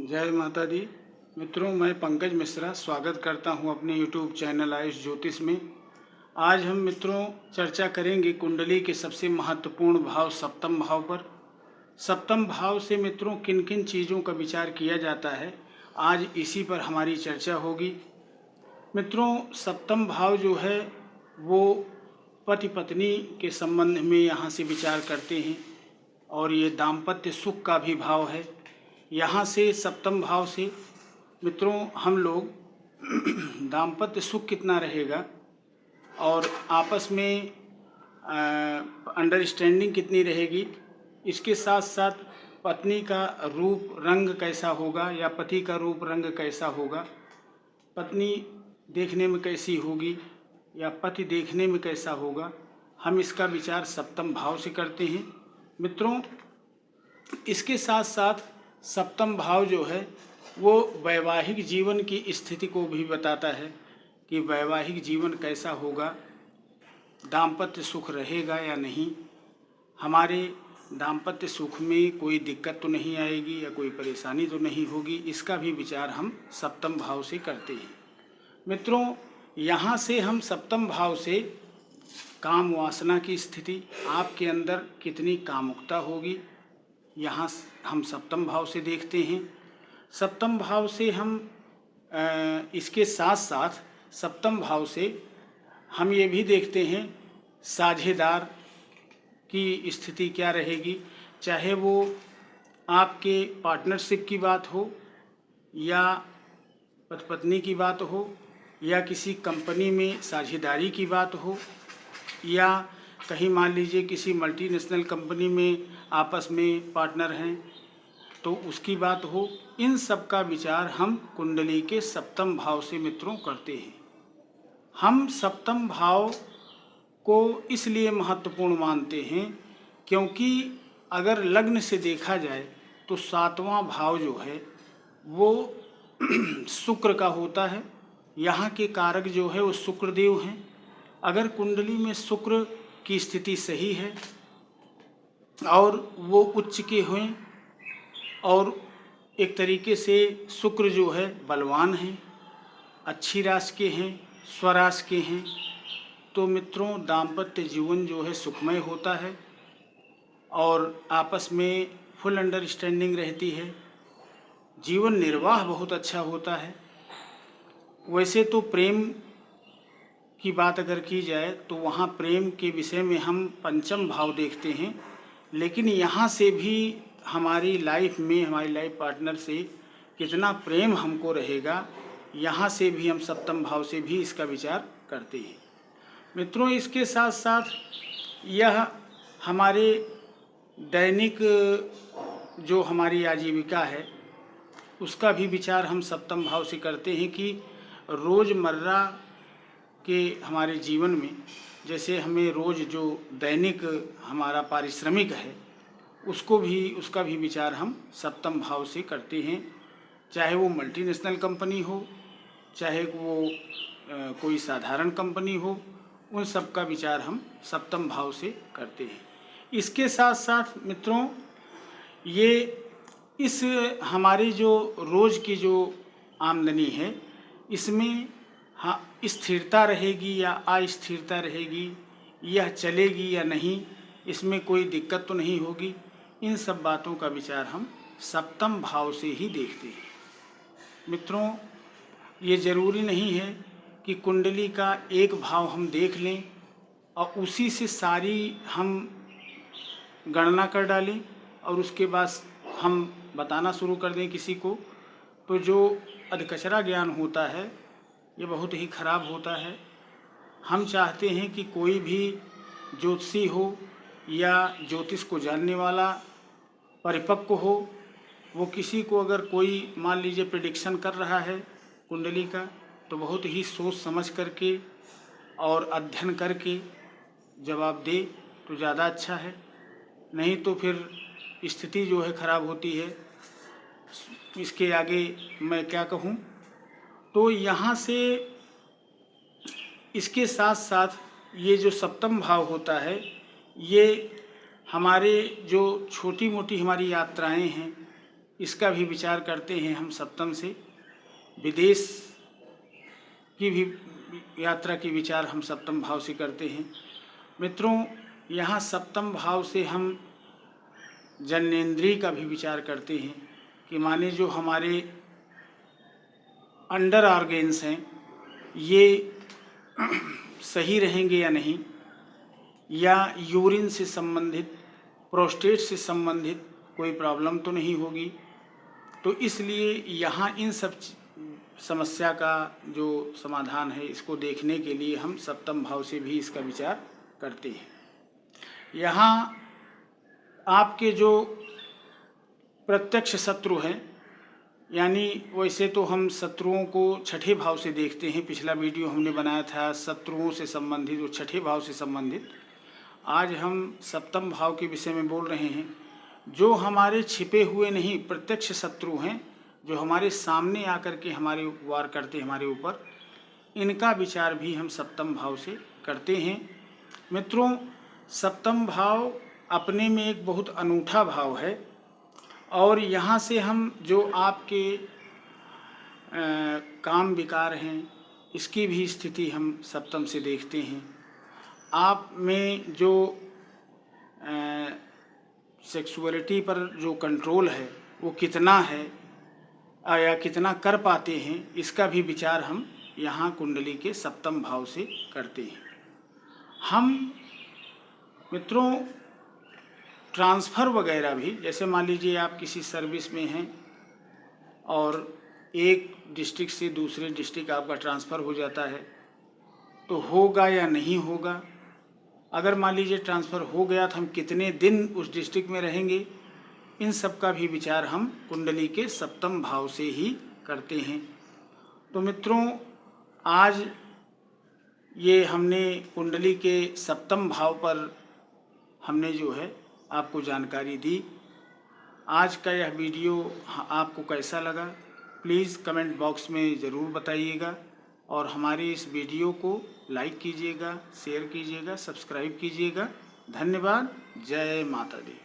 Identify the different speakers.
Speaker 1: जय माता दी। मित्रों, मैं पंकज मिश्रा स्वागत करता हूं अपने YouTube चैनल आयुष ज्योतिष में। आज हम मित्रों चर्चा करेंगे कुंडली के सबसे महत्वपूर्ण भाव सप्तम भाव पर। सप्तम भाव से मित्रों किन किन चीज़ों का विचार किया जाता है, आज इसी पर हमारी चर्चा होगी। मित्रों, सप्तम भाव जो है वो पति पत्नी के संबंध में यहाँ से विचार करते हैं और ये दाम्पत्य सुख का भी भाव है। यहाँ से सप्तम भाव से मित्रों हम लोग दाम्पत्य सुख कितना रहेगा और आपस में अंडरस्टैंडिंग कितनी रहेगी, इसके साथ साथ पत्नी का रूप रंग कैसा होगा या पति का रूप रंग कैसा होगा, पत्नी देखने में कैसी होगी या पति देखने में कैसा होगा, हम इसका विचार सप्तम भाव से करते हैं। मित्रों, इसके साथ साथ सप्तम भाव जो है वो वैवाहिक जीवन की स्थिति को भी बताता है कि वैवाहिक जीवन कैसा होगा, दाम्पत्य सुख रहेगा या नहीं, हमारे दाम्पत्य सुख में कोई दिक्कत तो नहीं आएगी या कोई परेशानी तो नहीं होगी, इसका भी विचार हम सप्तम भाव से करते हैं। मित्रों, यहाँ से हम सप्तम भाव से काम वासना की स्थिति, आपके अंदर कितनी कामुकता होगी, यहाँ हम सप्तम भाव से देखते हैं। सप्तम भाव से हम इसके साथ साथ सप्तम भाव से हम ये भी देखते हैं साझेदार की स्थिति क्या रहेगी, चाहे वो आपके पार्टनरशिप की बात हो या पति पत्नी की बात हो या किसी कंपनी में साझेदारी की बात हो या कहीं मान लीजिए किसी मल्टीनेशनल कंपनी में आपस में पार्टनर हैं तो उसकी बात हो। इन सब का विचार हम कुंडली के सप्तम भाव से मित्रों करते हैं। हम सप्तम भाव को इसलिए महत्वपूर्ण मानते हैं क्योंकि अगर लग्न से देखा जाए तो सातवां भाव जो है वो शुक्र का होता है। यहाँ के कारक जो है वो शुक्रदेव हैं। अगर कुंडली में शुक्र की स्थिति सही है और वो उच्च के हुए और एक तरीके से शुक्र जो है बलवान हैं, अच्छी राशि के हैं, स्वराशि के हैं, तो मित्रों दाम्पत्य जीवन जो है सुखमय होता है और आपस में फुल अंडरस्टैंडिंग रहती है, जीवन निर्वाह बहुत अच्छा होता है। वैसे तो प्रेम की बात अगर की जाए तो वहाँ प्रेम के विषय में हम पंचम भाव देखते हैं, लेकिन यहाँ से भी हमारी लाइफ में हमारी लाइफ पार्टनर से कितना प्रेम हमको रहेगा, यहाँ से भी हम सप्तम भाव से भी इसका विचार करते हैं। मित्रों, इसके साथ साथ यह हमारे दैनिक जो हमारी आजीविका है उसका भी विचार हम सप्तम भाव से करते हैं कि रोज़मर्रा के हमारे जीवन में जैसे हमें रोज़ जो दैनिक हमारा पारिश्रमिक है उसका भी विचार हम सप्तम भाव से करते हैं। चाहे वो मल्टीनेशनल कंपनी हो, चाहे वो कोई साधारण कंपनी हो, उन सब का विचार हम सप्तम भाव से करते हैं। इसके साथ साथ मित्रों ये इस हमारी जो रोज़ की जो आमदनी है इसमें हाँ स्थिरता रहेगी या अस्थिरता रहेगी, यह चलेगी या नहीं, इसमें कोई दिक्कत तो नहीं होगी, इन सब बातों का विचार हम सप्तम भाव से ही देखते हैं। मित्रों, ये ज़रूरी नहीं है कि कुंडली का एक भाव हम देख लें और उसी से सारी हम गणना कर डालें और उसके बाद हम बताना शुरू कर दें किसी को, तो जो अधकचरा ज्ञान होता है ये बहुत ही खराब होता है। हम चाहते हैं कि कोई भी ज्योतिषी हो या ज्योतिष को जानने वाला परिपक्व हो, वो किसी को अगर कोई मान लीजिए प्रेडिक्शन कर रहा है कुंडली का तो बहुत ही सोच समझ करके और अध्ययन करके जवाब दे तो ज़्यादा अच्छा है, नहीं तो फिर स्थिति जो है खराब होती है। इसके आगे मैं क्या कहूँ। तो यहाँ से इसके साथ साथ ये जो सप्तम भाव होता है ये हमारे जो छोटी मोटी हमारी यात्राएं हैं इसका भी विचार करते हैं हम सप्तम से। विदेश की भी यात्रा की विचार हम सप्तम भाव से करते हैं। मित्रों, यहाँ सप्तम भाव से हम जननेंद्रिय का भी विचार करते हैं कि माने जो हमारे अंडर ऑर्गेन्स हैं ये सही रहेंगे या नहीं, या यूरिन से संबंधित, प्रोस्टेट से संबंधित कोई प्रॉब्लम तो नहीं होगी। तो इसलिए यहाँ इन सब समस्या का जो समाधान है इसको देखने के लिए हम सप्तम भाव से भी इसका विचार करते हैं। यहाँ आपके जो प्रत्यक्ष शत्रु हैं, यानी वैसे तो हम शत्रुओं को छठे भाव से देखते हैं। पिछला वीडियो हमने बनाया था शत्रुओं से संबंधित, वो छठे भाव से संबंधित। आज हम सप्तम भाव के विषय में बोल रहे हैं। जो हमारे छिपे हुए नहीं, प्रत्यक्ष शत्रु हैं, जो हमारे सामने आकर के हमारे वार करते हैं हमारे ऊपर, इनका विचार भी हम सप्तम भाव से करते हैं। मित्रों, सप्तम भाव अपने में एक बहुत अनूठा भाव है और यहाँ से हम जो आपके काम विकार हैं इसकी भी स्थिति हम सप्तम से देखते हैं। आप में जो सेक्सुअलिटी पर जो कंट्रोल है वो कितना है या कितना कर पाते हैं, इसका भी विचार हम यहाँ कुंडली के सप्तम भाव से करते हैं। हम मित्रों ट्रांसफ़र वगैरह भी, जैसे मान लीजिए आप किसी सर्विस में हैं और एक डिस्ट्रिक्ट से दूसरे डिस्ट्रिक्ट आपका ट्रांसफ़र हो जाता है, तो होगा या नहीं होगा। अगर मान लीजिए ट्रांसफ़र हो गया तो हम कितने दिन उस डिस्ट्रिक्ट में रहेंगे, इन सब का भी विचार हम कुंडली के सप्तम भाव से ही करते हैं। तो मित्रों, आज ये हमने कुंडली के सप्तम भाव पर हमने जो है आपको जानकारी दी। आज का यह वीडियो आपको कैसा लगा, प्लीज़ कमेंट बॉक्स में ज़रूर बताइएगा और हमारे इस वीडियो को लाइक कीजिएगा, शेयर कीजिएगा, सब्सक्राइब कीजिएगा। धन्यवाद। जय माता दी।